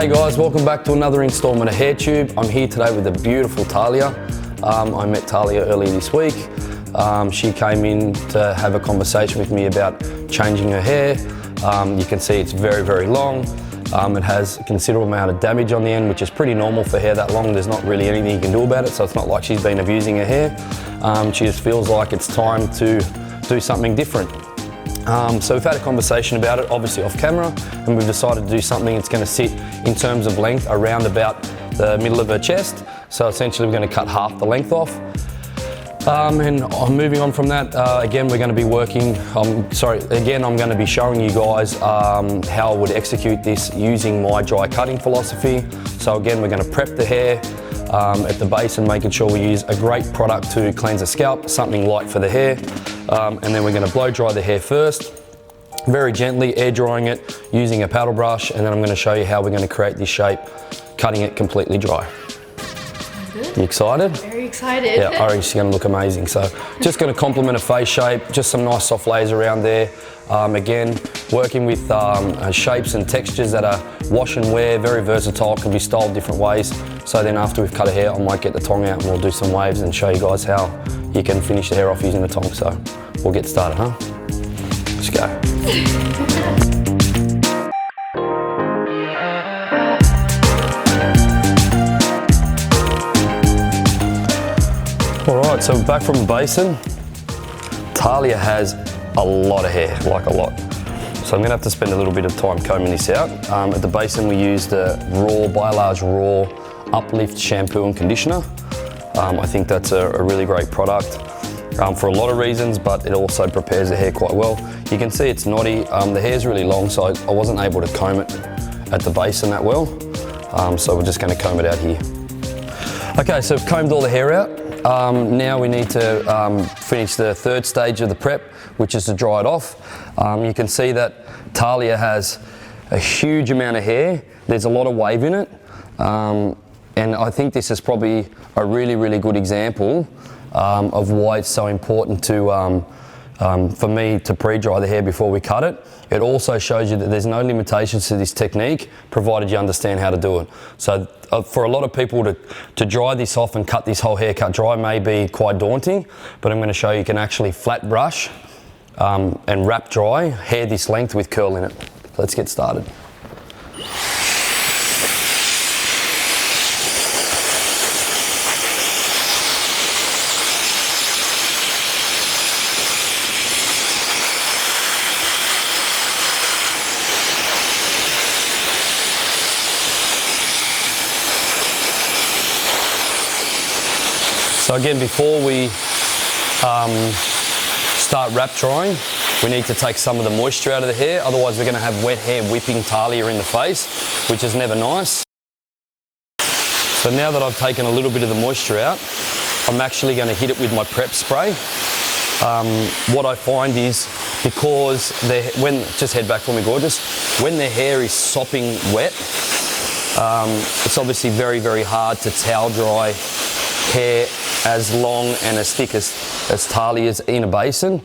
Hey guys, welcome back to another installment of HairTube. I'm here today with the beautiful Talia. I met Talia earlier this week. She came in to have a conversation with me about changing her hair. You can see it's very, very long. It has a considerable amount of damage on the end, which is pretty normal for hair that long. There's not really anything you can do about it, so it's not like she's been abusing her hair. She just feels like it's time to do something different. So we've had a conversation about it, obviously off camera, and we've decided to do something that's going to sit in terms of length around about the middle of her chest. So essentially we're going to cut half the length off. And moving on from that, again, we're going to be working, I'm going to be showing you guys how I would execute this using my dry cutting philosophy. So again, we're going to prep the hair at the base and making sure we use a great product to cleanse the scalp, something light for the hair. And then we're going to blow dry the hair first, very gently air drying it using a paddle brush, and then I'm going to show you how we're going to create this shape, cutting it completely dry. Good. You excited? Very excited. Yeah, I think it's going to look amazing. So just going to complement a face shape, just some nice soft layers around there. Again, working with shapes and textures that are wash and wear, very versatile, can be styled different ways. So then after we've cut a hair, I might get the tong out and we'll do some waves and show you guys how you can finish the hair off using the tong. So we'll get started, huh? Let's go. All right, so back from the basin. Talia has a lot of hair, like a lot. So I'm gonna have to spend a little bit of time combing this out. At the basin we used the Biolage Raw Uplift Shampoo and Conditioner. I think that's a really great product for a lot of reasons, but it also prepares the hair quite well. You can see it's knotty. The hair's really long, so I wasn't able to comb it at the basin that well. So we're just gonna comb it out here. Okay, so I've combed all the hair out. Now we need to finish the third stage of the prep, which is to dry it off. You can see that Talia has a huge amount of hair. There's a lot of wave in it. And I think this is probably a really, really good example of why it's so important to, for me to pre-dry the hair before we cut it. It also shows you that there's no limitations to this technique, provided you understand how to do it. So for a lot of people to dry this off and cut this whole haircut dry may be quite daunting, but I'm going to show you can actually flat brush and wrap dry hair this length with curl in it. Let's get started. So again, before we start wrap drying, we need to take some of the moisture out of the hair, otherwise we're going to have wet hair whipping Talia in the face, which is never nice. So now that I've taken a little bit of the moisture out, I'm actually going to hit it with my prep spray. What I find is, because just head back for me, gorgeous, when the hair is sopping wet, it's obviously very, very hard to towel dry hair as long and as thick as Talia's in a basin.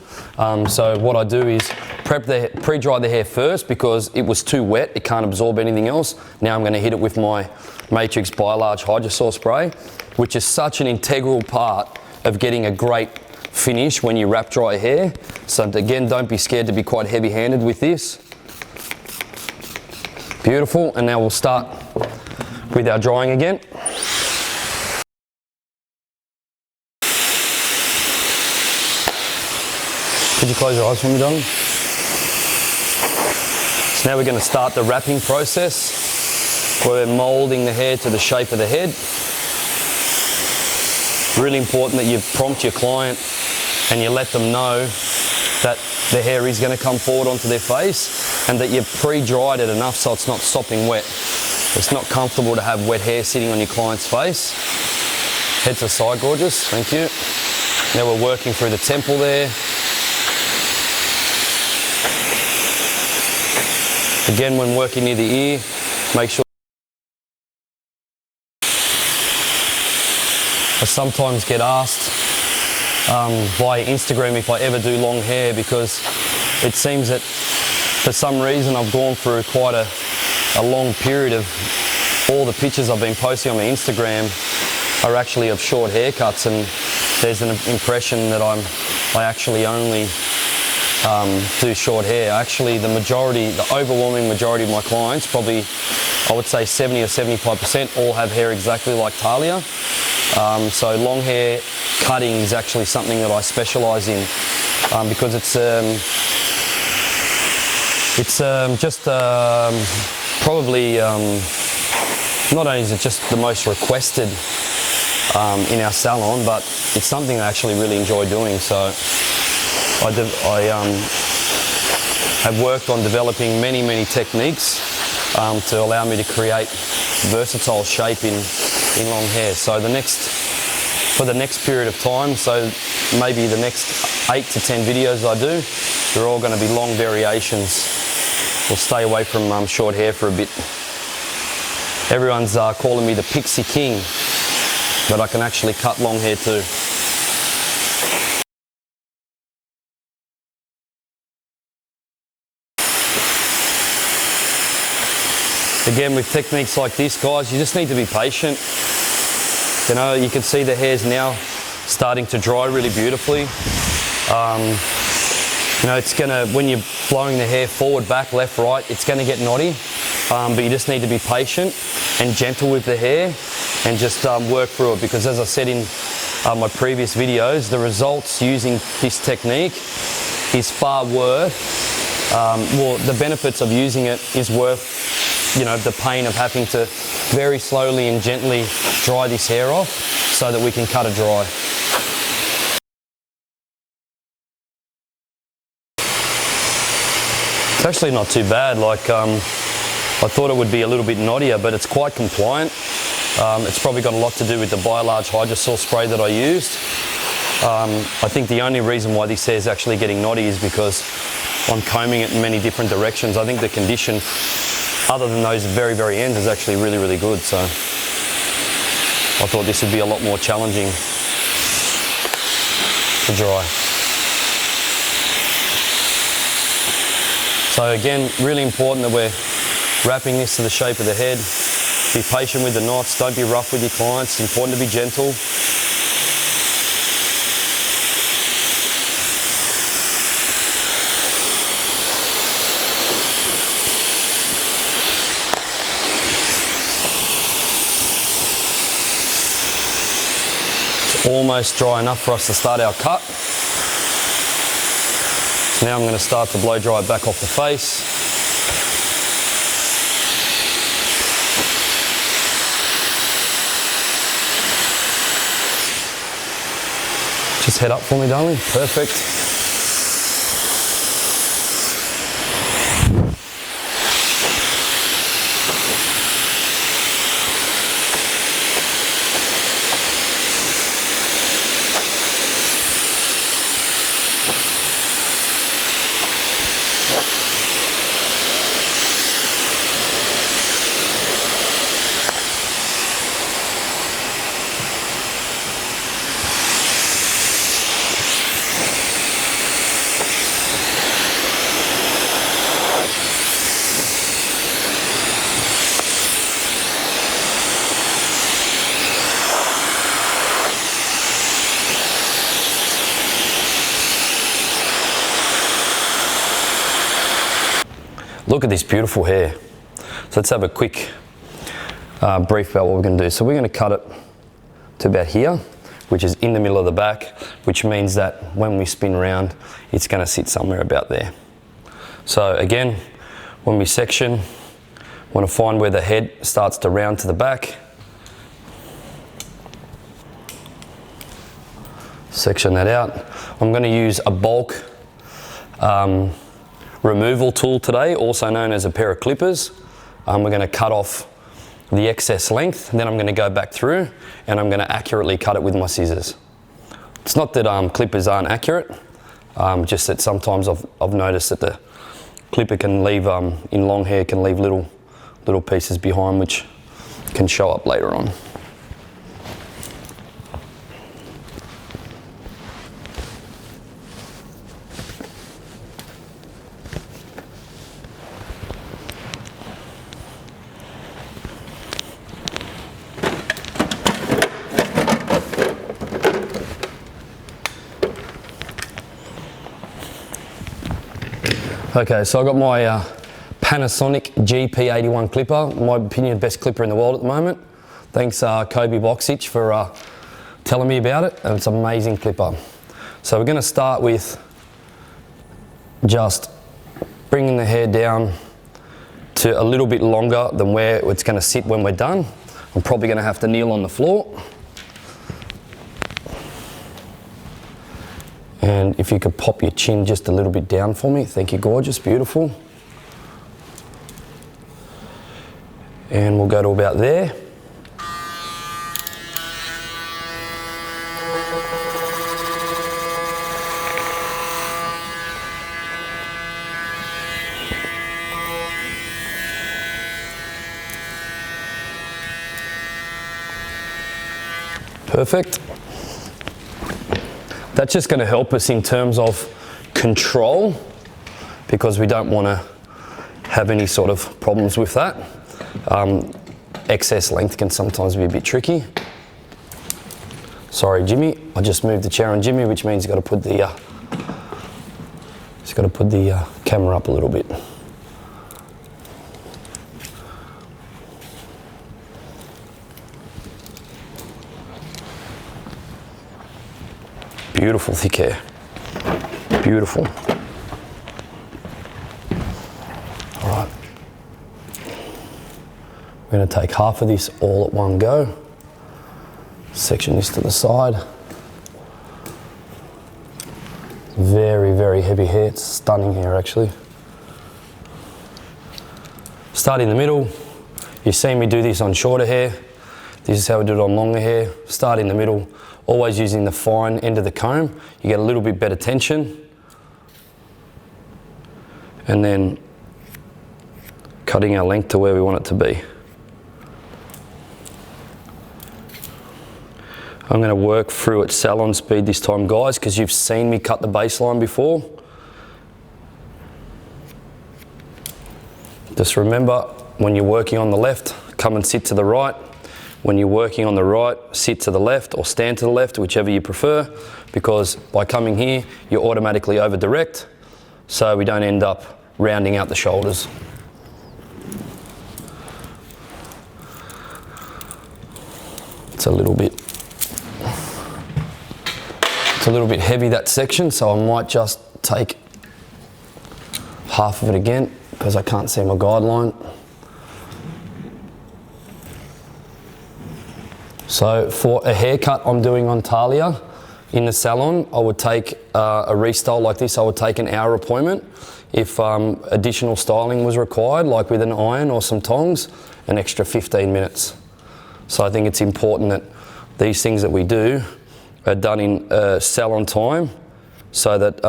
So what I do is pre-dry the hair first because it was too wet, it can't absorb anything else. Now I'm going to hit it with my Matrix Biolage Hydrosol spray, which is such an integral part of getting a great finish when you wrap dry hair. So again, don't be scared to be quite heavy-handed with this. Beautiful, and now we'll start with our drying again. Could you close your eyes for me, John? So now we're going to start the wrapping process. We're moulding the hair to the shape of the head. Really important that you prompt your client and you let them know that the hair is going to come forward onto their face and that you've pre-dried it enough so it's not sopping wet. It's not comfortable to have wet hair sitting on your client's face. Head to the side, gorgeous. Thank you. Now we're working through the temple there. Again, when working near the ear, make sure. I sometimes get asked via Instagram if I ever do long hair, because it seems that for some reason I've gone through quite a long period of all the pictures I've been posting on my Instagram are actually of short haircuts, and there's an impression that I actually only do short hair. Actually, the overwhelming majority of my clients, probably I would say 70 or 75%, all have hair exactly like Talia. So long hair cutting is actually something that I specialise in because it's just probably not only is it just the most requested in our salon, but it's something I actually really enjoy doing. So I have worked on developing many techniques to allow me to create versatile shape in long hair. So for the next period of time, so maybe the next 8 to 10 videos I do, they're all going to be long variations. We'll stay away from short hair for a bit. Everyone's calling me the Pixie King, but I can actually cut long hair too. Again, with techniques like this, guys, you just need to be patient. You know, you can see the hair's now starting to dry really beautifully. You know, it's gonna, when you're blowing the hair forward, back, left, right, it's gonna get knotty. But you just need to be patient and gentle with the hair and just work through it, because as I said in my previous videos, the results using this technique is far worth, well, the benefits of using it is worth, you know, the pain of having to very slowly and gently dry this hair off so that we can cut it dry. It's actually not too bad. Like, I thought it would be a little bit knottier, but it's quite compliant. It's probably got a lot to do with the Bi-Large Hydrosol spray that I used. I think the only reason why this hair is actually getting knotty is because I'm combing it in many different directions. I think the condition, other than those very ends, is actually really good. So I thought this would be a lot more challenging to dry. So again, really important that we're wrapping this to the shape of the head. Be patient with the knots, don't be rough with your clients. It's important to be gentle. It's almost dry enough for us to start our cut. So now I'm going to start to blow dry it back off the face. Just head up for me, darling. Perfect. Look at this beautiful hair. So let's have a quick brief about what we're going to do. So we're going to cut it to about here, which is in the middle of the back, which means that when we spin around, it's going to sit somewhere about there. So again, when we section, want to find where the head starts to round to the back. Section that out. I'm going to use a bulk removal tool today, also known as a pair of clippers. We're going to cut off the excess length, and then I'm going to go back through and I'm going to accurately cut it with my scissors. It's not that clippers aren't accurate, just that sometimes I've noticed that the clipper can leave, in long hair, can leave little pieces behind which can show up later on. Okay, so I got my Panasonic GP81 clipper, in my opinion, best clipper in the world at the moment. Thanks Kobe Boxich for telling me about it, and it's an amazing clipper. So we're going to start with just bringing the hair down to a little bit longer than where it's going to sit when we're done. I'm probably going to have to kneel on the floor. And if you could pop your chin just a little bit down for me. Thank you, gorgeous, beautiful. And we'll go to about there. Perfect. That's just going to help us in terms of control, because we don't want to have any sort of problems with that. Excess length can sometimes be a bit tricky. Sorry, Jimmy. I just moved the chair on Jimmy, which means he's got to put the camera up a little bit. Beautiful thick hair. Beautiful. All right. We're going to take half of this all at one go. Section this to the side. Very, very heavy hair. It's stunning hair, actually. Start in the middle. You've seen me do this on shorter hair. This is how we do it on longer hair. Start in the middle. Always using the fine end of the comb. You get a little bit better tension. And then cutting our length to where we want it to be. I'm going to work through at salon speed this time, guys, because you've seen me cut the baseline before. Just remember, when you're working on the left, come and sit to the right. When you're working on the right, sit to the left or stand to the left, whichever you prefer, because by coming here, you're automatically over direct, so we don't end up rounding out the shoulders. It's a little bit heavy, that section, so I might just take half of it again because I can't see my guideline. So for a haircut I'm doing on Talia in the salon, I would take a restyle like this, I would take an hour appointment. If additional styling was required, like with an iron or some tongs, an extra 15 minutes. So I think it's important that these things that we do are done in salon time so that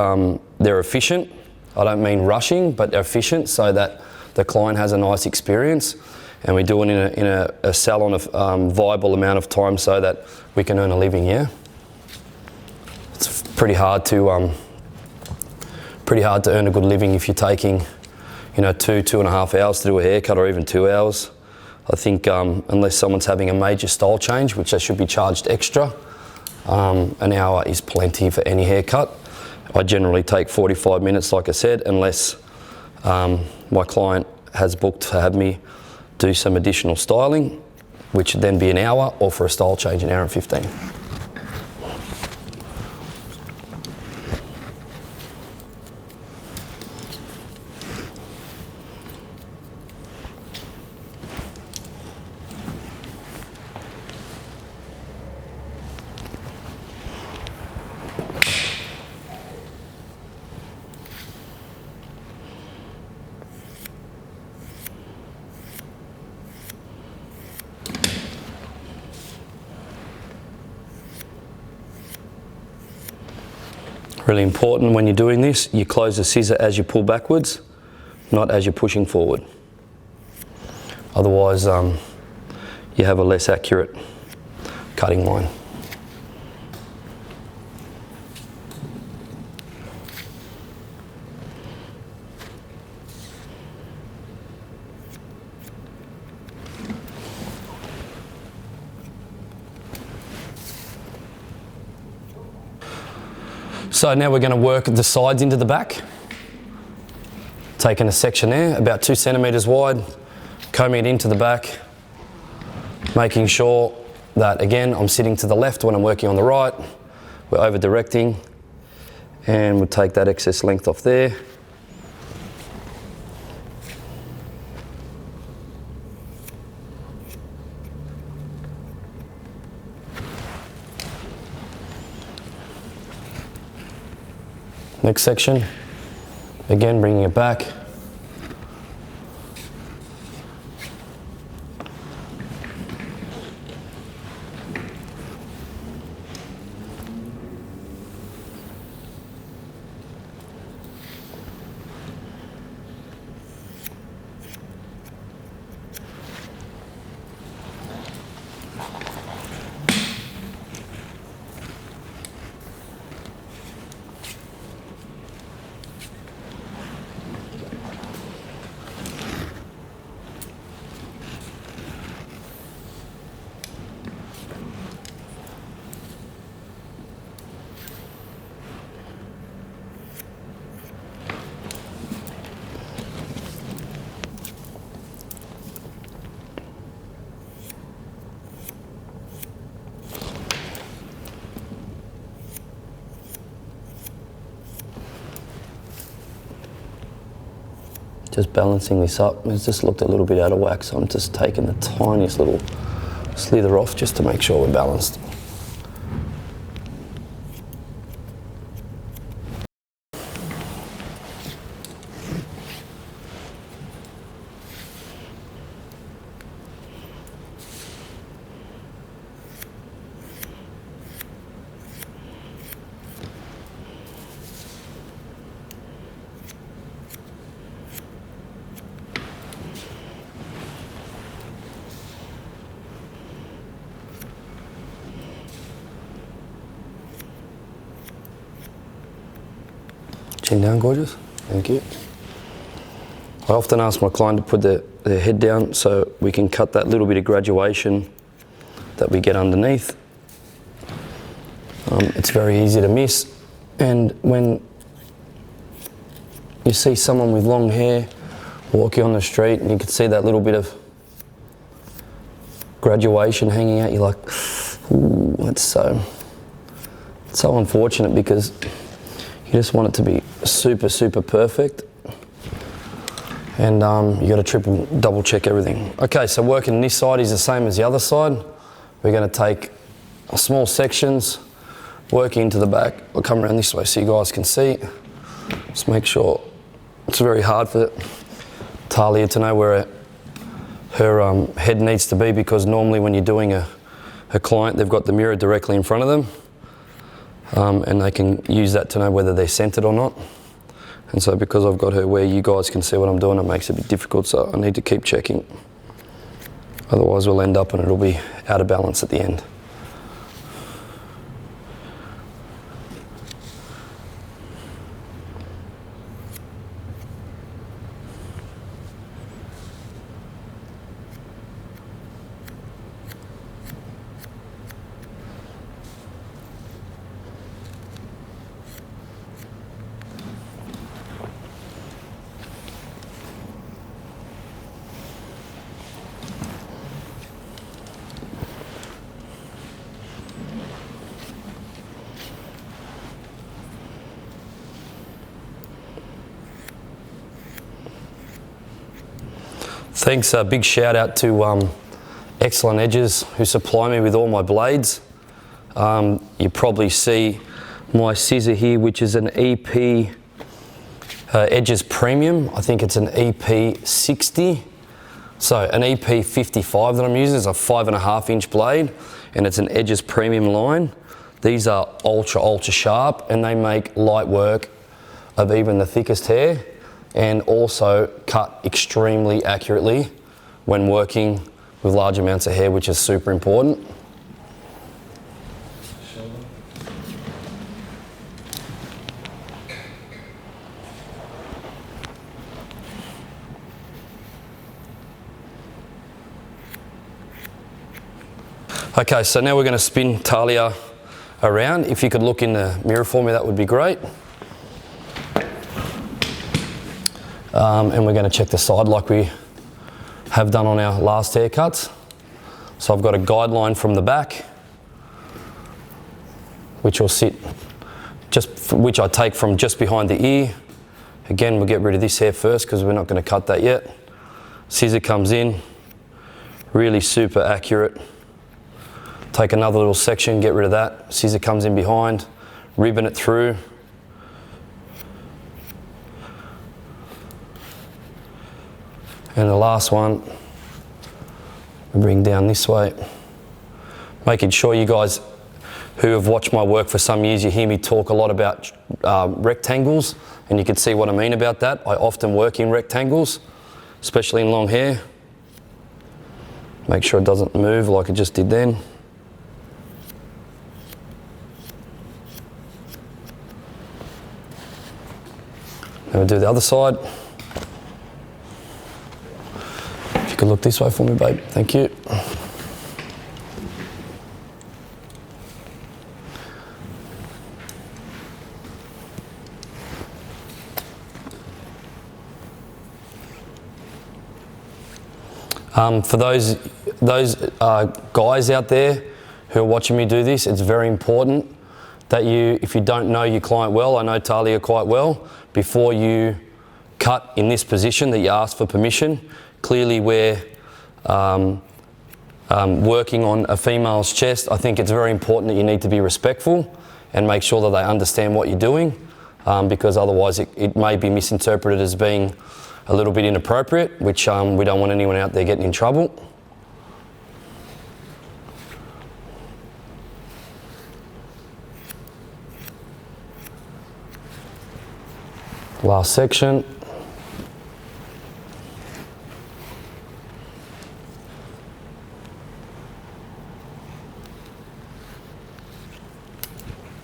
they're efficient. I don't mean rushing, but they're efficient so that the client has a nice experience. And we do it in a salon of viable amount of time so that we can earn a living, yeah? It's pretty hard to earn a good living if you're taking, 2.5 hours to do a haircut, or even 2 hours. I think unless someone's having a major style change, which they should be charged extra, an hour is plenty for any haircut. I generally take 45 minutes, like I said, unless my client has booked to have me do some additional styling, which would then be an hour, or for a style change, an hour and 15. Really important when you're doing this, you close the scissor as you pull backwards, not as you're pushing forward. Otherwise, you have a less accurate cutting line. So now we're going to work the sides into the back. Taking a section there, about 2 centimeters wide, combing it into the back, making sure that, again, I'm sitting to the left when I'm working on the right. We're over directing, and we'll take that excess length off there. Next section, again bringing it back. Just balancing this up. It's just looked a little bit out of whack, so I'm just taking the tiniest little slither off just to make sure we're balanced. Chin down, gorgeous. Thank you. I often ask my client to put their head down so we can cut that little bit of graduation that we get underneath. It's very easy to miss, and when you see someone with long hair walking on the street and you can see that little bit of graduation hanging out, you're like, ooh, that's so unfortunate, because you just want it to be super, super perfect. And you got to double check everything. Okay, so working this side is the same as the other side. We're going to take small sections, working into the back. I'll come around this way so you guys can see. Just make sure. It's very hard for Talia to know where her head needs to be, because normally when you're doing a client, they've got the mirror directly in front of them. And they can use that to know whether they're centered or not. And so because I've got her where you guys can see what I'm doing, it makes it a bit difficult, so I need to keep checking. Otherwise we'll end up and it'll be out of balance at the end. Thanks, a big shout out to Excellent Edges, who supply me with all my blades. You probably see my scissor here, which is an EP Edges Premium. I think it's an EP 60. So an EP 55 that I'm using is a 5.5 inch blade, and it's an Edges Premium line. These are ultra, ultra sharp, and they make light work of even the thickest hair, and also cut extremely accurately when working with large amounts of hair, which is super important. Okay, so now we're going to spin Talia around. If you could look in the mirror for me, that would be great. And we're going to check the side like we have done on our last haircuts. So I've got a guideline from the back, which will sit which I take from just behind the ear. Again, we'll get rid of this hair first because we're not going to cut that yet. Scissor comes in, really super accurate. Take another little section, get rid of that. Scissor comes in behind, ribbon it through. And the last one, we bring down this way. Making sure you guys who have watched my work for some years, you hear me talk a lot about rectangles, and you can see what I mean about that. I often work in rectangles, especially in long hair. Make sure it doesn't move like it just did then. Now we'll do the other side. If you could look this way for me, babe. Thank you. For those guys out there who are watching me do this, it's very important that you, if you don't know your client well, I know Talia quite well, before you cut in this position that you ask for permission. Clearly we're working on a female's chest. I think it's very important that you need to be respectful and make sure that they understand what you're doing, because otherwise it may be misinterpreted as being a little bit inappropriate, which we don't want anyone out there getting in trouble. Last section.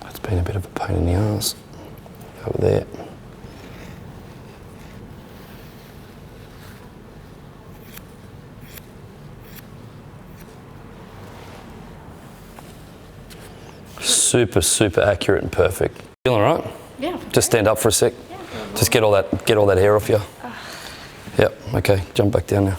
That's been a bit of a pain in the ass over there. Super, super accurate and perfect. Feeling all right? Yeah. Just stand up for a sec. Yeah. Just get all that hair off you. Yep. Okay. Jump back down now.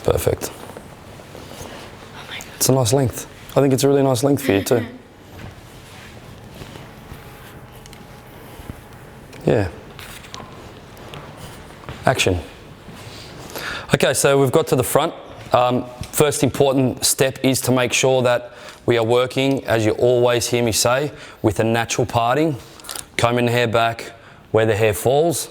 Perfect. Oh my God. It's a nice length. I think it's a really nice length for you too. Yeah. Action. Okay, so we've got to the front. First important step is to make sure that we are working, as you always hear me say, with a natural parting, combing the hair back where the hair falls.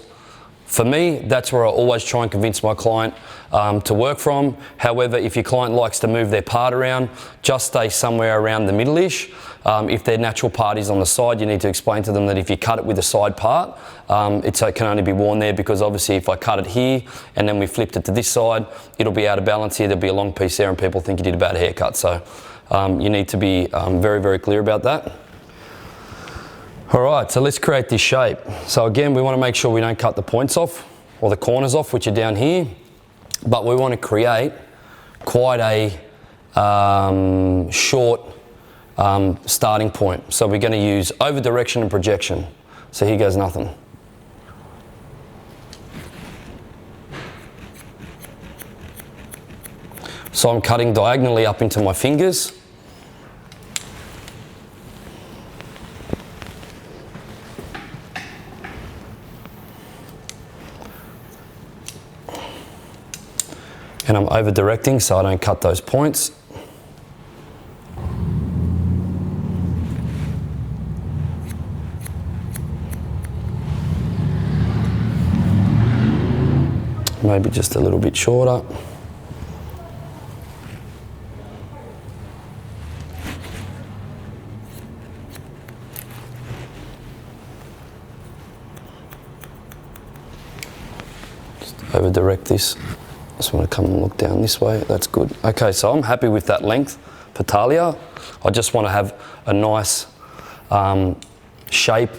For me, that's where I always try and convince my client to work from. However, if your client likes to move their part around, just stay somewhere around the middle-ish. If their natural part is on the side, you need to explain to them that if you cut it with the side part, it can only be worn there, because obviously if I cut it here and then we flipped it to this side, it'll be out of balance here, there'll be a long piece there and people think you did a bad haircut. So you need to be very, very clear about that. All right, so let's create this shape. So again, we want to make sure we don't cut the points off or the corners off, which are down here, but we want to create quite a short starting point. So we're going to use over direction and projection. So here goes nothing. So I'm cutting diagonally up into my fingers. And I'm over directing so I don't cut those points. Maybe just a little bit shorter. Just over direct this. Just want to come and look down this way. That's good. Okay, so I'm happy with that length for Talia. I just want to have a nice shape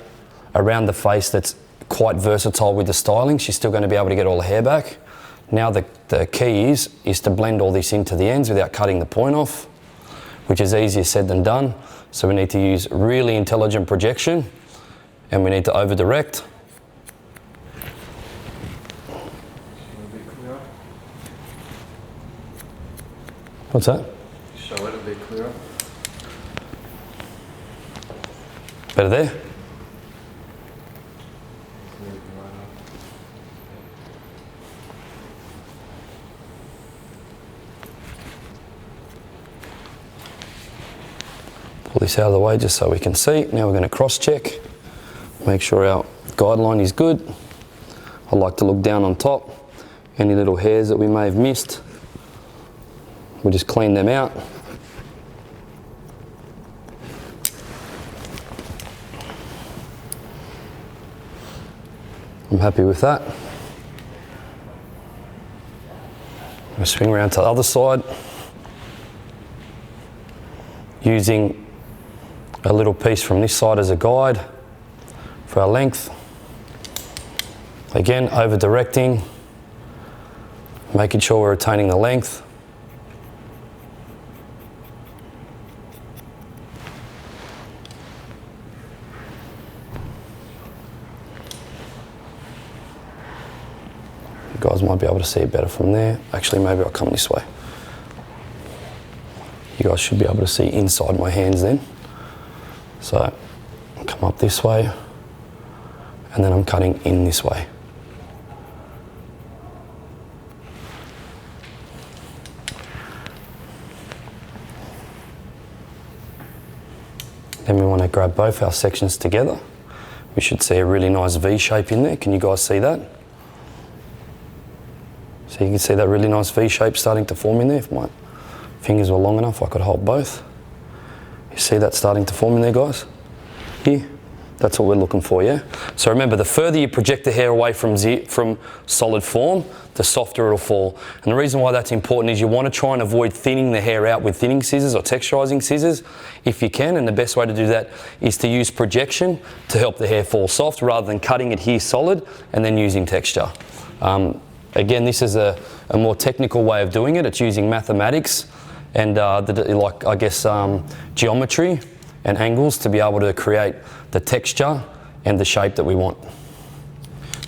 around the face that's quite versatile with the styling. She's still going to be able to get all the hair back. Now the key is to blend all this into the ends without cutting the point off, which is easier said than done. So we need to use really intelligent projection and we need to over direct. What's that? Show it a bit clearer. Better there? Pull this out of the way just so we can see. Now we're going to cross check, make sure our guideline is good. I like to look down on top. Any little hairs that we may have missed, we just clean them out. I'm happy with that. We swing around to the other side, using a little piece from this side as a guide for our length. Again, over directing, making sure we're retaining the length. You guys might be able to see it better from there. Actually, maybe I'll come this way. You guys should be able to see inside my hands then. So, come up this way, and then I'm cutting in this way. Then we want to grab both our sections together. We should see a really nice V shape in there. Can you guys see that? So you can see that really nice V shape starting to form in there. If my fingers were long enough, I could hold both. You see that starting to form in there, guys? Here. That's what we're looking for, yeah? So remember, the further you project the hair away from solid form, the softer it'll fall. And the reason why that's important is you want to try and avoid thinning the hair out with thinning scissors or texturizing scissors if you can, and the best way to do that is to use projection to help the hair fall soft rather than cutting it here solid and then using texture. Again, this is a more technical way of doing it. It's using mathematics and geometry and angles to be able to create the texture and the shape that we want.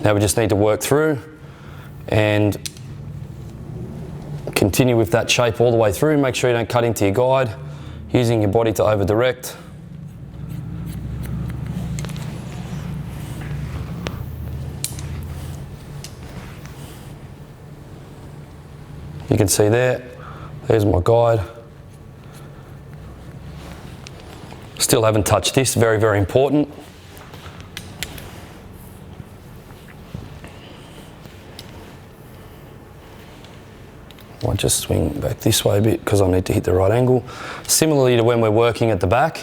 Now we just need to work through and continue with that shape all the way through. Make sure you don't cut into your guide, using your body to over direct. You can see there's my guide. Still haven't touched this, very, very important. I'll just swing back this way a bit because I need to hit the right angle. Similarly to when we're working at the back,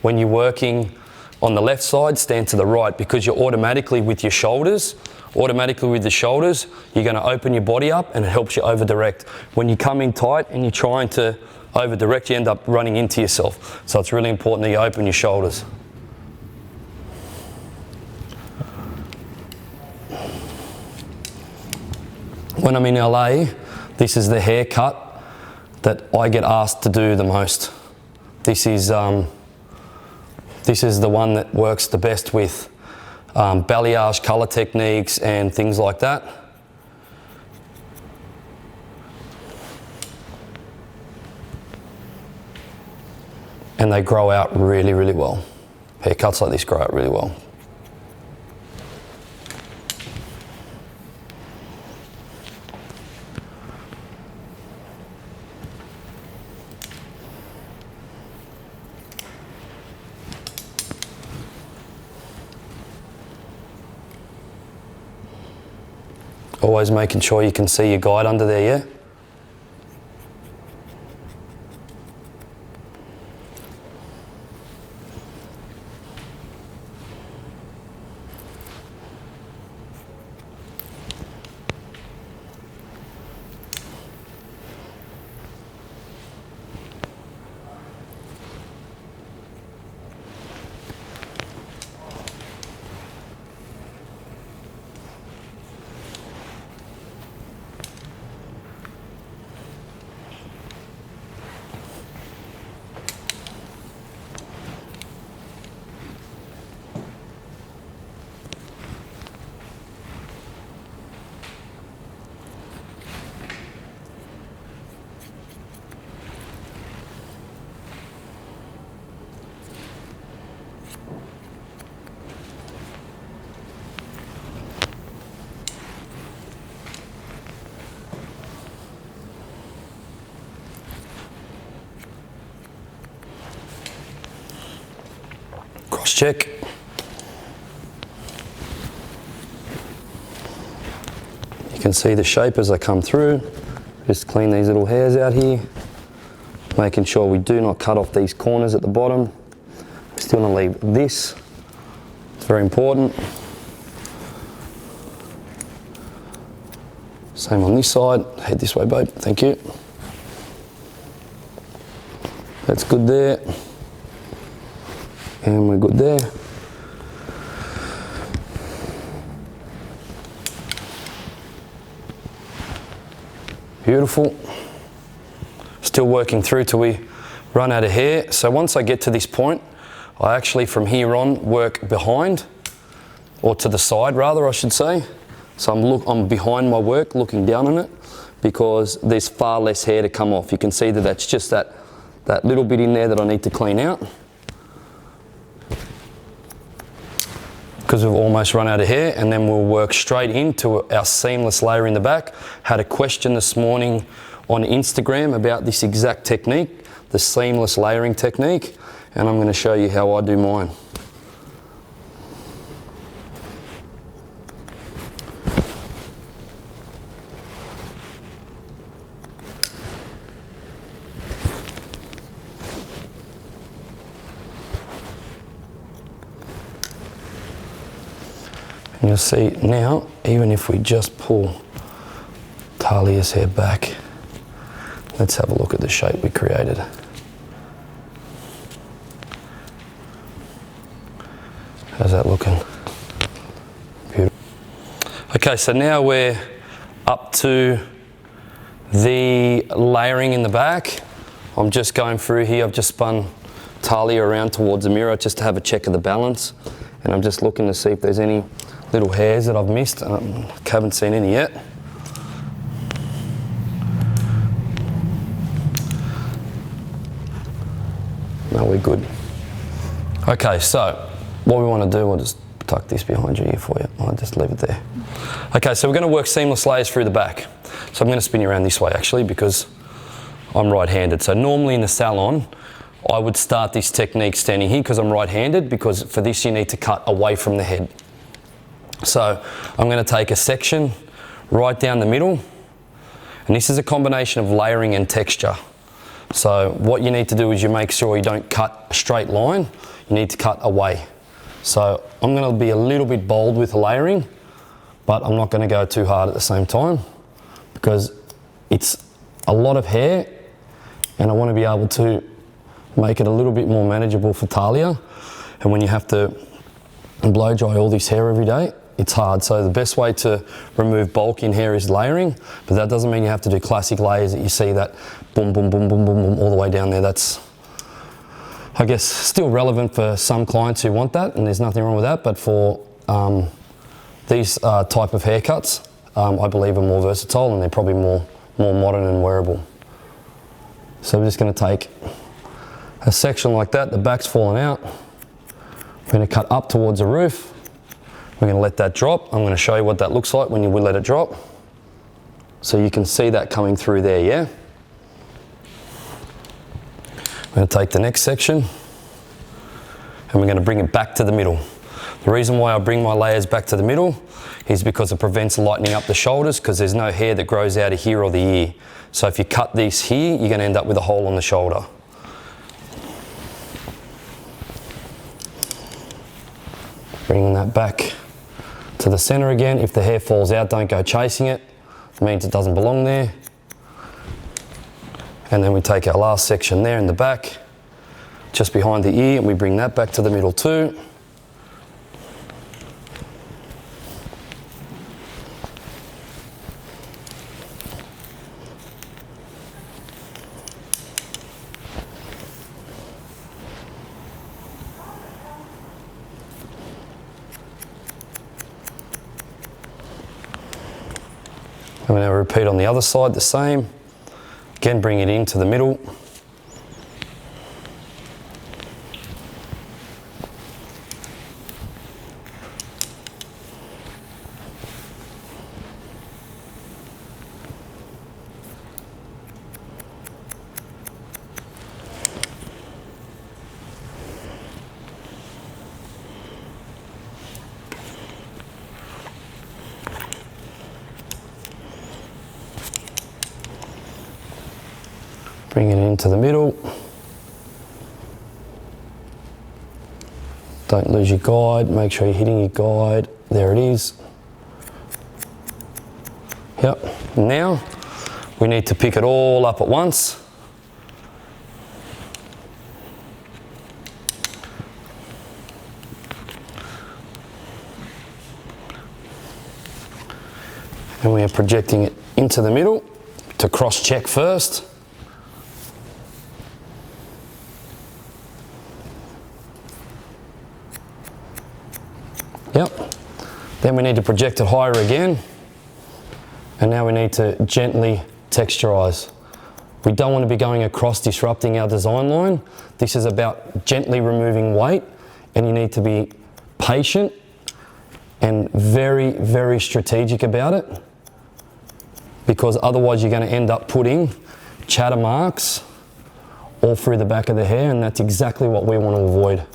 when you're working on the left side, stand to the right because you're automatically with your shoulders, you're going to open your body up and it helps you over direct. When you come in tight and you're trying to over direct, you end up running into yourself. So it's really important that you open your shoulders. When I'm in LA, this is the haircut that I get asked to do the most. This is the one that works the best with balayage color techniques and things like that. And they grow out really, really well. Haircuts like this grow out really well. Always making sure you can see your guide under there, yeah? Let's check. You can see the shape as I come through. Just clean these little hairs out here, making sure we do not cut off these corners at the bottom. We still want to leave this. It's very important. Same on this side. Head this way, babe. Thank you. That's good there. And we're good there. Beautiful. Still working through till we run out of hair. So once I get to this point, I actually from here on work behind, or to the side rather I should say. So I'm behind my work looking down on it because there's far less hair to come off. You can see that that's just that little bit in there that I need to clean out. Because we've almost run out of hair, and then we'll work straight into our seamless layer in the back. Had a question this morning on Instagram about this exact technique, the seamless layering technique, and I'm going to show you how I do mine. And you'll see now, even if we just pull Talia's hair back, let's have a look at the shape we created. How's that looking? Beautiful. Okay, so now we're up to the layering in the back. I'm just going through here. I've just spun Talia around towards the mirror just to have a check of the balance. And I'm just looking to see if there's any little hairs that I've missed. Haven't seen any yet. No, we're good. Okay, so what we want to do, I'll just tuck this behind you here for you. I'll just leave it there. Okay, so we're going to work seamless layers through the back. So I'm going to spin you around this way actually because I'm right-handed. So normally in the salon, I would start this technique standing here because I'm right-handed, because for this you need to cut away from the head. So I'm going to take a section right down the middle, and this is a combination of layering and texture. So what you need to do is you make sure you don't cut a straight line, you need to cut away. So I'm going to be a little bit bold with layering, but I'm not going to go too hard at the same time because it's a lot of hair and I want to be able to make it a little bit more manageable for Talia. And when you have to blow dry all this hair every day, it's hard. So the best way to remove bulk in hair is layering, but that doesn't mean you have to do classic layers that you see that boom, boom, boom, boom, boom, boom, all the way down there. That's, I guess, still relevant for some clients who want that, and there's nothing wrong with that, but for these type of haircuts, I believe are more versatile and they're probably more modern and wearable. So we're just going to take a section like that, the back's fallen out. We're going to cut up towards the roof. We're going to let that drop. I'm going to show you what that looks like when you will let it drop. So you can see that coming through there, yeah? I'm going to take the next section and we're going to bring it back to the middle. The reason why I bring my layers back to the middle is because it prevents lightening up the shoulders, because there's no hair that grows out of here or the ear. So if you cut this here, you're going to end up with a hole on the shoulder. Bringing that back to the center again. If the hair falls out, don't go chasing it. It means it doesn't belong there. And then we take our last section there in the back, just behind the ear, and we bring that back to the middle too. And we now repeat on the other side the same. Again, bring it into the middle. Bring it into the middle. Don't lose your guide, make sure you're hitting your guide. There it is. Yep, now we need to pick it all up at once. And we are projecting it into the middle to cross-check first. Yep. Then we need to project it higher again. And now we need to gently texturize. We don't want to be going across disrupting our design line. This is about gently removing weight, and you need to be patient and very, very strategic about it, because otherwise you're going to end up putting chatter marks all through the back of the hair, and that's exactly what we want to avoid.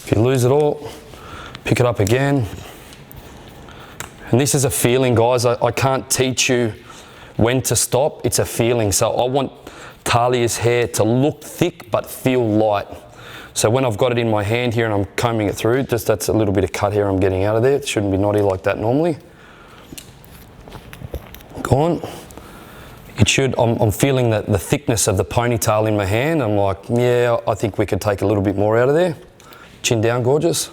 If you lose it all, pick it up again. And this is a feeling, guys. I can't teach you when to stop. It's a feeling. So I want Talia's hair to look thick but feel light. So when I've got it in my hand here and I'm combing it through, just that's a little bit of cut hair I'm getting out of there. It shouldn't be knotty like that normally. Go on. It should, I'm feeling that the thickness of the ponytail in my hand. I'm like, yeah, I think we could take a little bit more out of there. Chin down, gorgeous.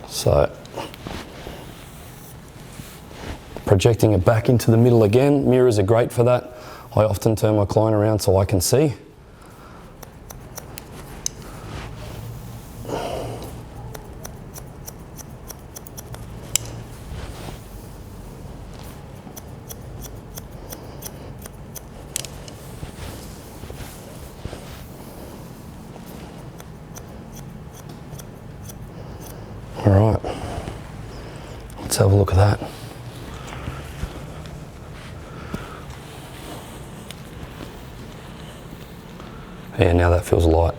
So, projecting it back into the middle again. Mirrors are great for that. I often turn my client around so I can see. All right, let's have a look at that. Yeah, now that feels light.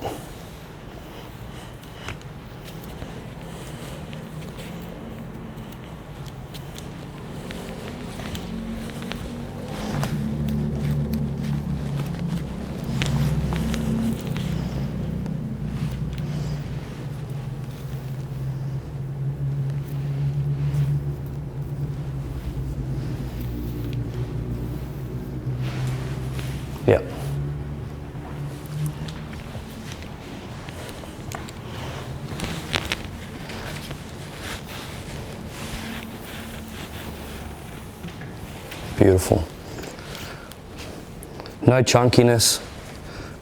Yep. Beautiful. No chunkiness,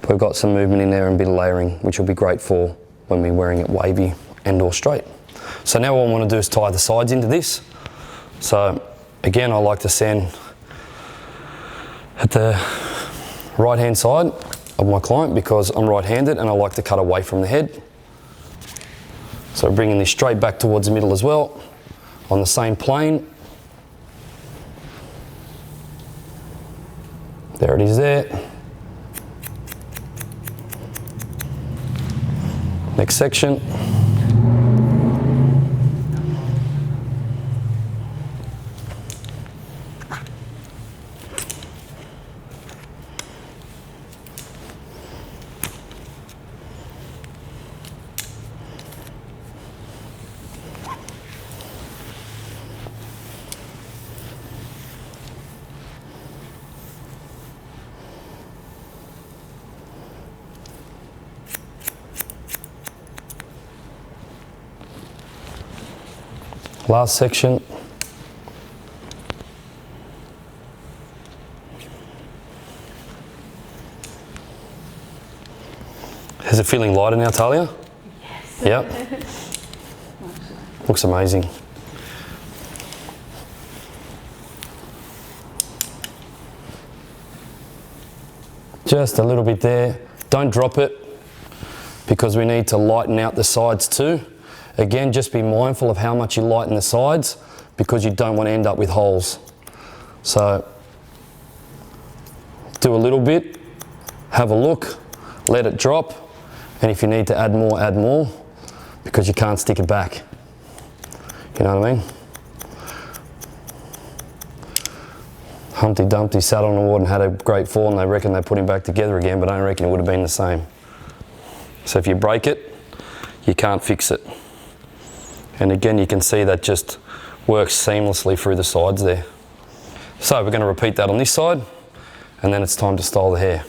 but we've got some movement in there and a bit of layering, which will be great for when we're wearing it wavy and or straight. So now what I want to do is tie the sides into this. So again, I like to sand at the right hand side of my client because I'm right-handed and I like to cut away from the head. So bringing this straight back towards the middle as well, on the same plane. There it is there. Next section. Last section. Is it feeling lighter now, Talia? Yes. Yep. Looks amazing. Just a little bit there. Don't drop it because we need to lighten out the sides too. Again, just be mindful of how much you lighten the sides because you don't want to end up with holes. So do a little bit, have a look, let it drop, and if you need to add more, add more. because you can't stick it back. You know what I mean? Humpty Dumpty sat on the ward and had a great fall, and they reckon they put him back together again, but I don't reckon it would have been the same. So if you break it, you can't fix it. And again, you can see that just works seamlessly through the sides there. So we're going to repeat that on this side, and then it's time to style the hair.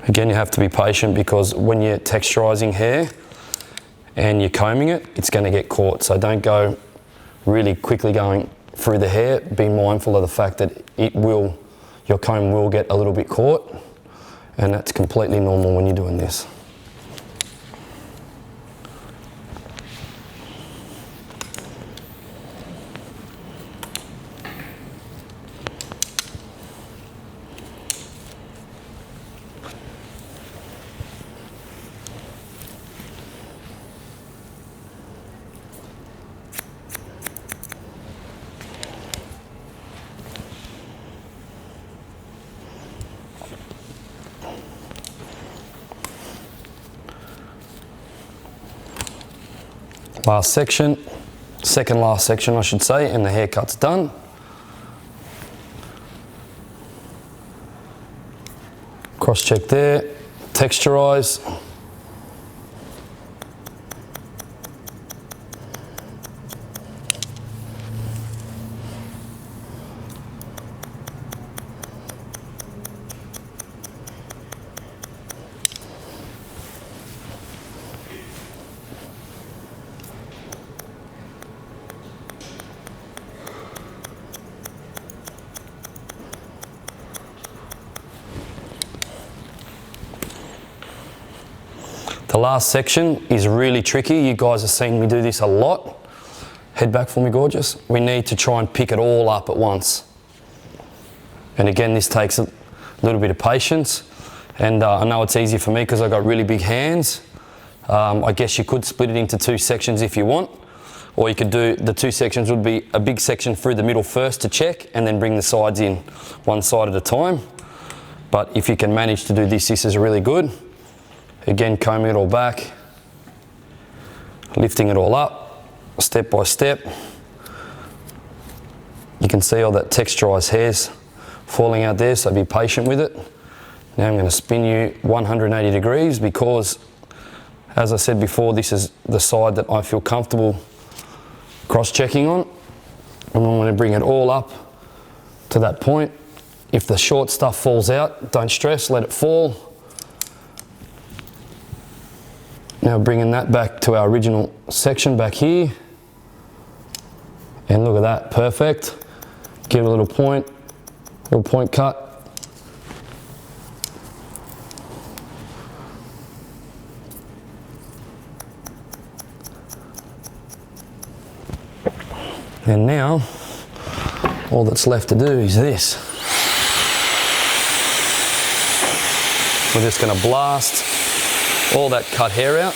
Again, you have to be patient because when you're texturizing hair and you're combing it, it's going to get caught. So don't go really quickly going through the hair. Be mindful of the fact that your comb will get a little bit caught, and that's completely normal when you're doing this. Last section, second last section I should say, and the haircut's done. Cross check there, texturize. The last section is really tricky. You guys have seen me do this a lot. Head back for me, gorgeous. We need to try and pick it all up at once. And again, this takes a little bit of patience. And I know it's easy for me because I've got really big hands. I guess you could split it into two sections if you want. Or you could do, the two sections would be a big section through the middle first to check, and then bring the sides in one side at a time. But if you can manage to do this, this is really good. Again, combing it all back, lifting it all up, step by step. You can see all that texturized hair's falling out there, so be patient with it. Now I'm going to spin you 180 degrees because, as I said before, this is the side that I feel comfortable cross-checking on. And I'm going to bring it all up to that point. If the short stuff falls out, don't stress, let it fall. Now bringing that back to our original section back here. And look at that, perfect. Give it a little point cut. And now, all that's left to do is this. We're just going to blast all that cut hair out.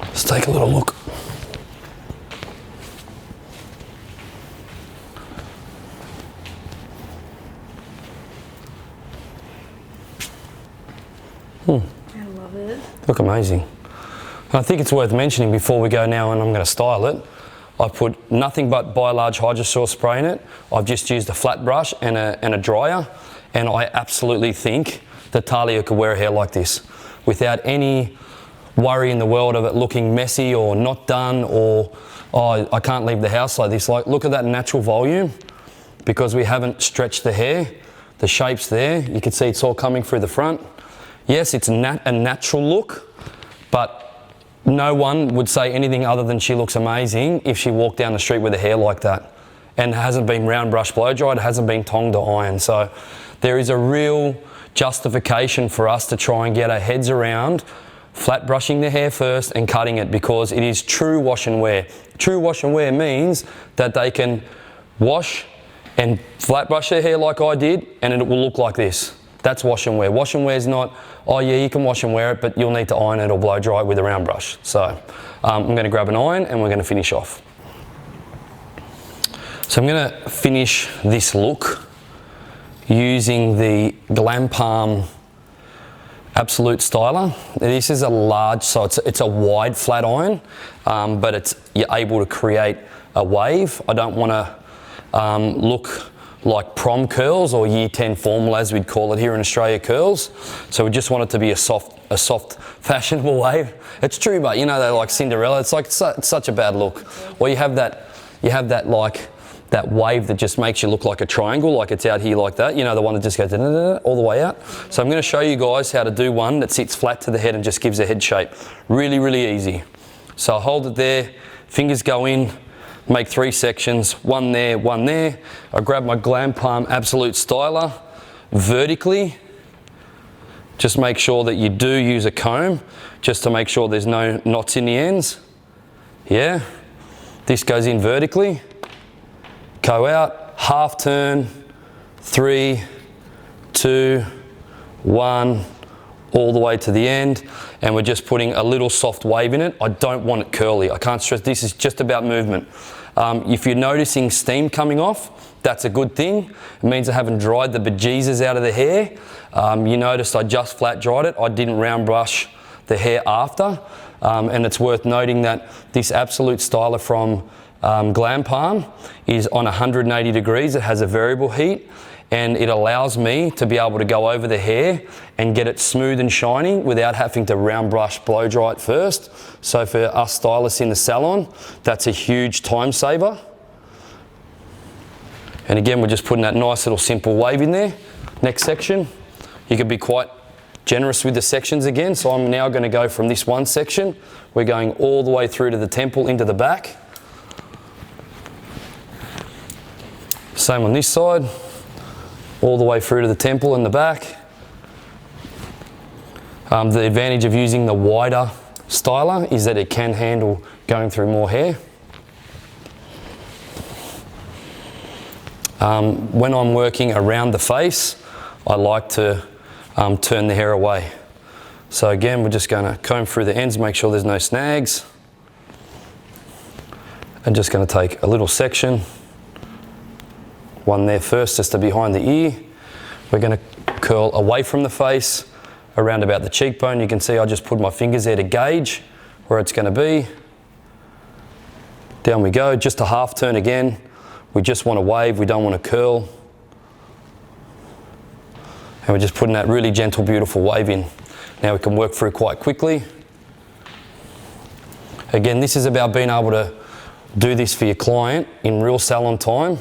Let's take a little look. I love it. Look amazing. And I think it's worth mentioning before we go now, and I'm going to style it. I've put nothing but bi-large hydrosol spray in it. I've just used a flat brush and a dryer, and I absolutely think that Talia could wear a hair like this. without any worry in the world of it looking messy or not done, or, oh, I can't leave the house like this. Like, look at that natural volume, because we haven't stretched the hair. The shape's there. You can see it's all coming through the front. Yes, it's a natural look, but no one would say anything other than she looks amazing if she walked down the street with her hair like that and hasn't been round brush blow dried, hasn't been tonged or ironed. So there is a real justification for us to try and get our heads around flat brushing the hair first and cutting it, because it is true wash and wear. True wash and wear means that they can wash and flat brush their hair like I did, and it will look like this. That's wash and wear. Wash and wear is not, oh yeah, you can wash and wear it, but you'll need to iron it or blow dry it with a round brush. So I'm going to grab an iron and we're going to finish off. So I'm going to finish this look using the Glam Palm Absolute Styler. This is a large, so it's a wide flat iron, but you're able to create a wave. I don't want to look like prom curls or year 10 formal, as we'd call it here in Australia, curls. So we just want it to be a soft, fashionable wave. It's true, but you know, they're like Cinderella. It's like it's such a bad look. Or you have that like that wave that just makes you look like a triangle, like it's out here like that. You know, the one that just goes all the way out. So I'm going to show you guys how to do one that sits flat to the head and just gives a head shape. Really, really easy. So I hold it there, fingers go in, make 3 sections, one there, one there. I grab my Glam Palm Absolute Styler vertically. Just make sure that you do use a comb, just to make sure there's no knots in the ends. Yeah. This goes in vertically. Go out, half turn, 3, 2, 1, all the way to the end, and we're just putting a little soft wave in it. I don't want it curly. I can't stress, this is just about movement. If you're noticing steam coming off, that's a good thing. It means I haven't dried the bejesus out of the hair. You noticed I just flat dried it. I didn't round brush the hair after. And it's worth noting that this Absolute Styler from Glam Palm is on 180 degrees. It has a variable heat, and it allows me to be able to go over the hair and get it smooth and shiny without having to round brush blow dry it first. So for us stylists in the salon, that's a huge time saver. And again, we're just putting that nice little simple wave in there. Next section, you can be quite generous with the sections again. So I'm now going to go from this one section, we're going all the way through to the temple into the back. Same on this side, all the way through to the temple and the back. The advantage of using the wider styler is that it can handle going through more hair. When I'm working around the face, I like to turn the hair away. So again, we're just going to comb through the ends, make sure there's no snags. And just going to take a little section. One there first, just to behind the ear. We're going to curl away from the face, around about the cheekbone. You can see I just put my fingers there to gauge where it's going to be. Down we go, just a half turn again. We just want to wave, we don't want to curl. And we're just putting that really gentle, beautiful wave in. Now we can work through quite quickly. Again, this is about being able to do this for your client in real salon time.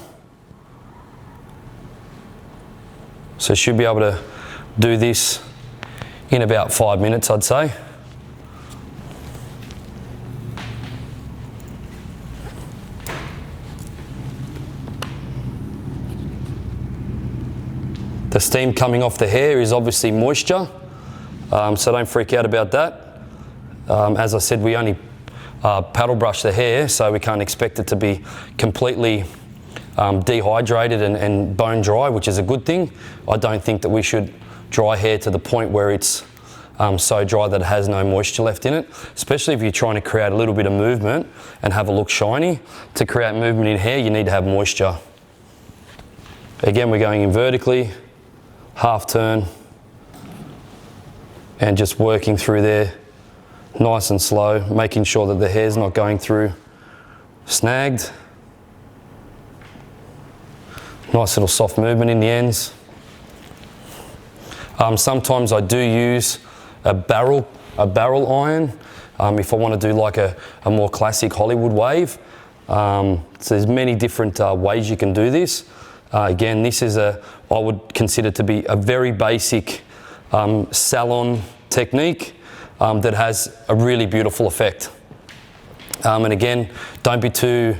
So you should be able to do this in about 5 minutes, I'd say. The steam coming off the hair is obviously moisture, so don't freak out about that. As I said, we only paddle brush the hair, so we can't expect it to be completely dehydrated and bone dry, which is a good thing. I don't think that we should dry hair to the point where it's so dry that it has no moisture left in it, especially if you're trying to create a little bit of movement and have a look shiny. To create movement in hair, you need to have moisture. Again, we're going in vertically, half turn, and just working through there nice and slow, making sure that the hair's not going through snagged. Nice little soft movement in the ends. Sometimes I do use a barrel iron. If I want to do like a more classic Hollywood wave. So there's many different ways you can do this. Again, this is I would consider to be a very basic salon technique that has a really beautiful effect. And again, don't be too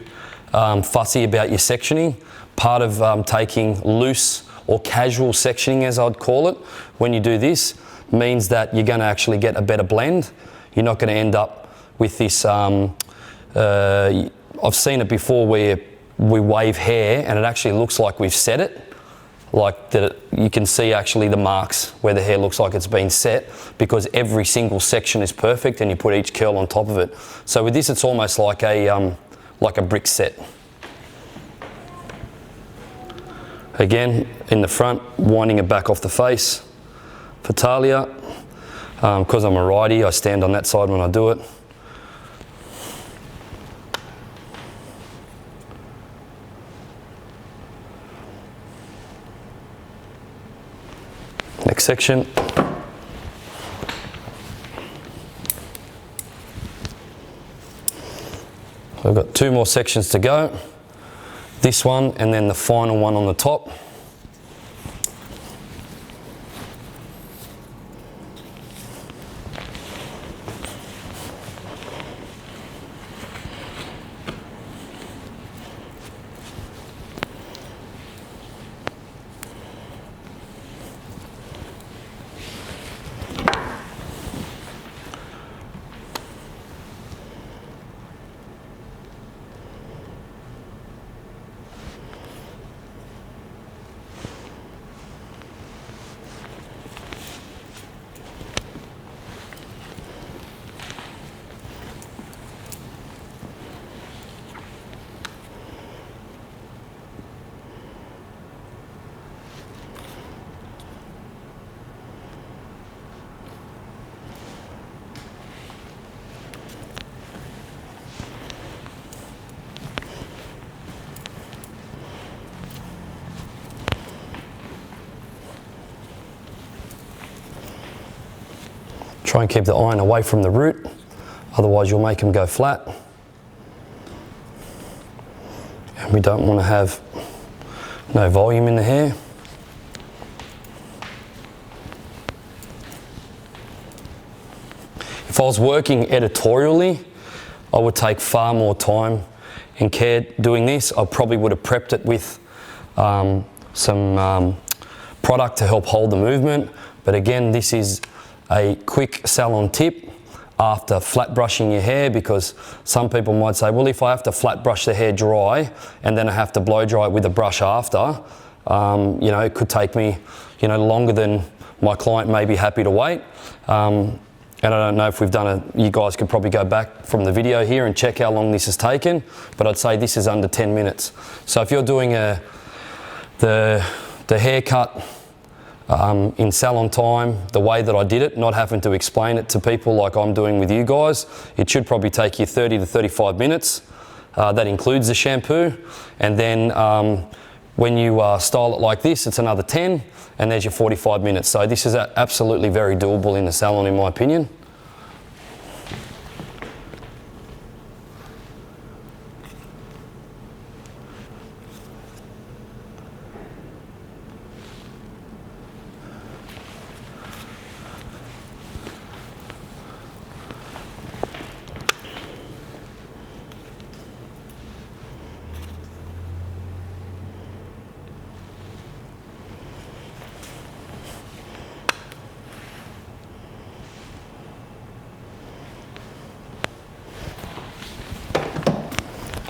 fussy about your sectioning. Part of taking loose or casual sectioning, as I'd call it, when you do this, means that you're going to actually get a better blend. You're not going to end up with this, I've seen it before where we wave hair and it actually looks like we've set it. Like that, you can see actually the marks where the hair looks like it's been set because every single section is perfect and you put each curl on top of it. So with this, it's almost like a brick set. Again, in the front, winding it back off the face. For Talia, because I'm a righty, I stand on that side when I do it. Next section. I've got 2 more sections to go. This one and then the final one on the top. Try and keep the iron away from the root, otherwise you'll make them go flat. And we don't want to have no volume in the hair. If I was working editorially, I would take far more time and care doing this. I probably would have prepped it with some product to help hold the movement. But again, this is a quick salon tip after flat brushing your hair, because some people might say, well, if I have to flat brush the hair dry and then I have to blow dry it with a brush after, you know, it could take me, you know, longer than my client may be happy to wait. And I don't know if we've done it, you guys could probably go back from the video here and check how long this has taken, but I'd say this is under 10 minutes. So if you're doing the haircut in salon time, the way that I did it, not having to explain it to people like I'm doing with you guys, it should probably take you 30 to 35 minutes. That includes the shampoo. And then when you style it like this, it's another 10, and there's your 45 minutes. So this is absolutely very doable in the salon, in my opinion.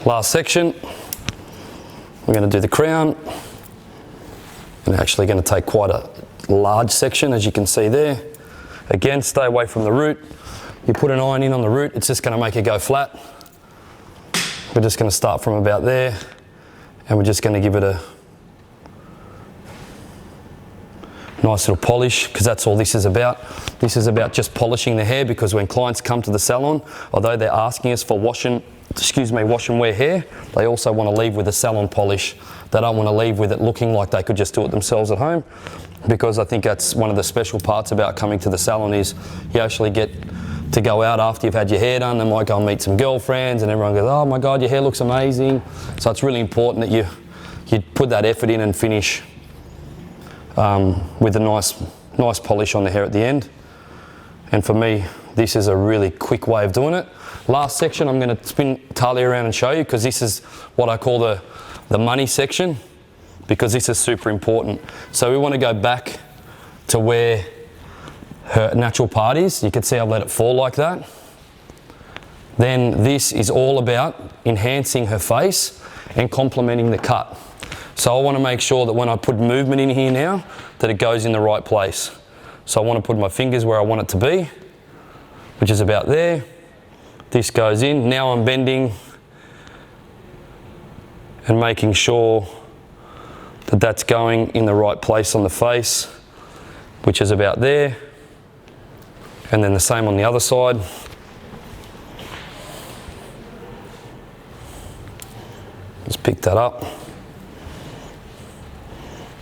Last section, we're going to do the crown. I'm actually going to take quite a large section, as you can see there. Again, stay away from the root. You put an iron in on the root, it's just going to make it go flat. We're just going to start from about there, and we're just going to give it a nice little polish, because that's all this is about. This is about just polishing the hair, because when clients come to the salon, although they're asking us for wash and wear hair, they also want to leave with a salon polish. They don't want to leave with it looking like they could just do it themselves at home. because I think that's one of the special parts about coming to the salon is you actually get to go out after you've had your hair done and might go and meet some girlfriends and everyone goes, oh my God, your hair looks amazing. So it's really important that you put that effort in and finish with a nice polish on the hair at the end. And for me, this is a really quick way of doing it. Last section, I'm going to spin Talia around and show you, because this is what I call the money section, because this is super important. So we want to go back to where her natural part is. You can see I've let it fall like that. Then this is all about enhancing her face and complementing the cut. So I want to make sure that when I put movement in here now, that it goes in the right place. So I want to put my fingers where I want it to be, which is about there. This goes in. Now I'm bending and making sure that that's going in the right place on the face, which is about there. And then the same on the other side. Just pick that up.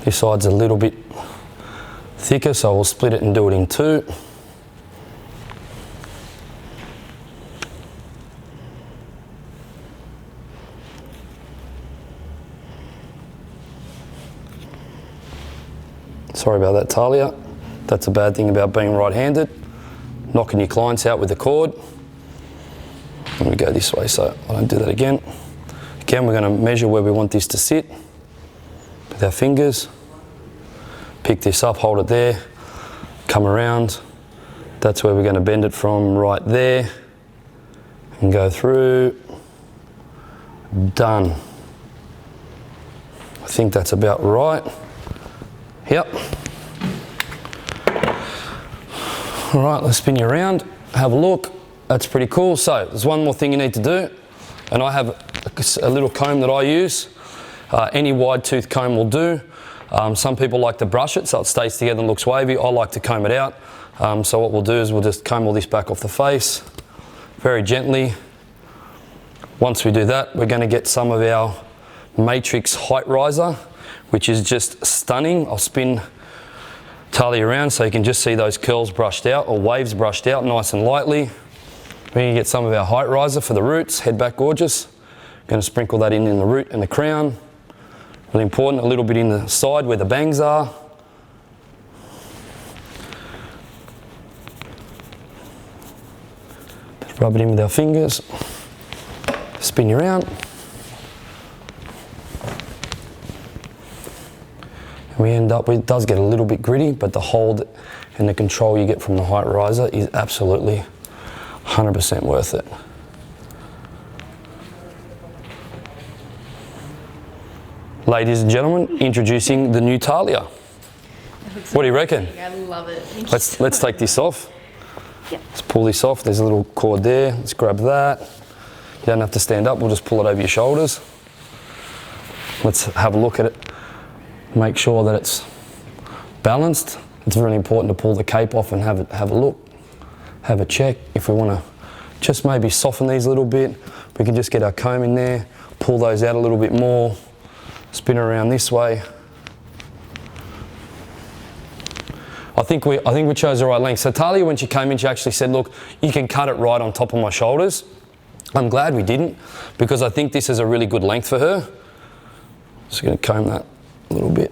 This side's a little bit thicker, so we'll split it and do it in two. Sorry about that, Talia. That's a bad thing about being right-handed. Knocking your clients out with the cord. Let me go this way so I don't do that again. Again, we're going to measure where we want this to sit with our fingers. Pick this up, hold it there, come around. That's where we're going to bend it from, right there, and go through. Done. I think that's about right. Yep. All right, let's spin you around, have a look. That's pretty cool. So there's one more thing you need to do, and I have a little comb that I use. Any wide tooth comb will do. Some people like to brush it so it stays together and looks wavy. I like to comb it out. So what we'll do is we'll just comb all this back off the face very gently. Once we do that, we're going to get some of our Matrix height riser, which is just stunning. I'll spin Talia around so you can just see those curls brushed out, or waves brushed out nice and lightly. We're going to get some of our height riser for the roots, head back gorgeous. Going to sprinkle that in the root and the crown. Really important, a little bit in the side where the bangs are. Just rub it in with our fingers. Spin you around. We end up with, it does get a little bit gritty, but the hold and the control you get from the height riser is absolutely 100% worth it. Ladies and gentlemen, introducing the new Talia. What do you reckon? I love it. Let's take this off. Yeah. Let's pull this off. There's a little cord there. Let's grab that. You don't have to stand up. We'll just pull it over your shoulders. Let's have a look at it. Make sure that it's balanced. It's really important to pull the cape off and have a look, have a check. If we want to just maybe soften these a little bit, we can just get our comb in there, pull those out a little bit more, spin around this way. I think we chose the right length. So Talia, when she came in, she actually said, look, you can cut it right on top of my shoulders. I'm glad we didn't, because I think this is a really good length for her. Just going to comb that a little bit.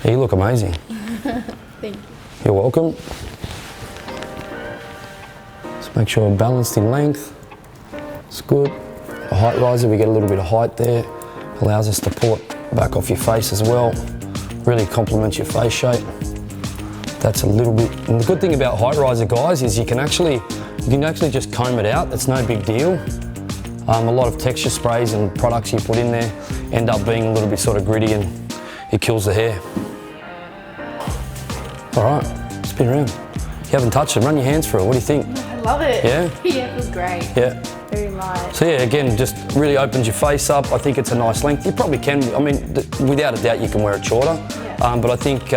You look amazing. Thank you. You're welcome. Just make sure we're balanced in length. It's good. A height riser, we get a little bit of height there. Allows us to pull it back off your face as well. Really complements your face shape. That's a little bit, and the good thing about height riser, guys, is you can actually just comb it out. It's no big deal. A lot of texture sprays and products you put in there end up being a little bit sort of gritty, and it kills the hair. All right, spin around. You haven't touched it, run your hands through it. What do you think? I love it. Yeah? Yeah, it was great. Yeah. Very light. So yeah, again, just really opens your face up. I think it's a nice length. You probably can, I mean, without a doubt, you can wear it shorter. Yeah. But I think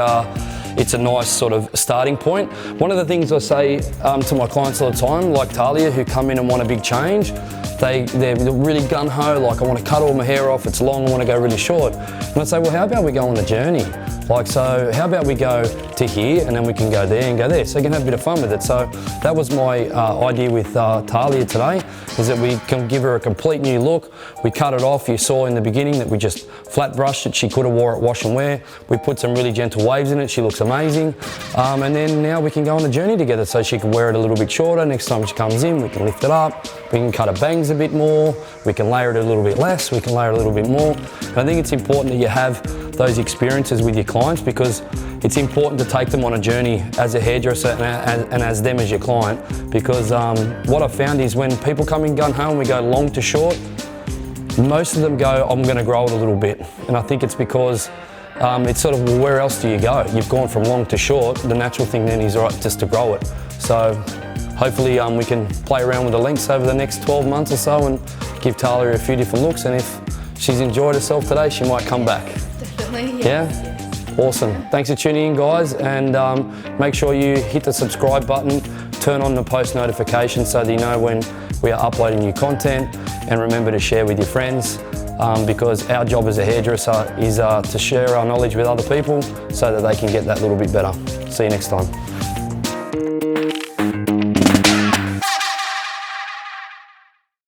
it's a nice sort of starting point. One of the things I say to my clients all the time, like Talia, who come in and want a big change, they're really gung-ho, like I want to cut all my hair off, it's long, I want to go really short. And I say, well, how about we go on the journey? Like, so how about we go to here and then we can go there and go there, so you can have a bit of fun with it. So that was my idea with Talia today, is that we can give her a complete new look. We cut it off. You saw in the beginning that we just flat brushed it. She could have wore it wash and wear. We put some really gentle waves in it. She looks amazing. And then now we can go on the journey together, so she can wear it a little bit shorter. Next time she comes in, we can lift it up. We can cut her bangs a bit more. We can layer it a little bit less. We can layer it a little bit more. And I think it's important that you have those experiences with your clients, because it's important to take them on a journey as a hairdresser and as them as your client, because what I've found is when people come in gun-ho and we go long to short, most of them go, I'm going to grow it a little bit. And I think it's because it's sort of, well, where else do you go? You've gone from long to short. The natural thing then is, all right, just to grow it. So hopefully we can play around with the lengths over the next 12 months or so and give Talia a few different looks. And if she's enjoyed herself today, she might come back. Definitely, Yeah? yes. Awesome. Thanks for tuning in, guys, and make sure you hit the subscribe button, turn on the post notifications so that you know when we are uploading new content, and remember to share with your friends, because our job as a hairdresser is to share our knowledge with other people so that they can get that little bit better. See you next time.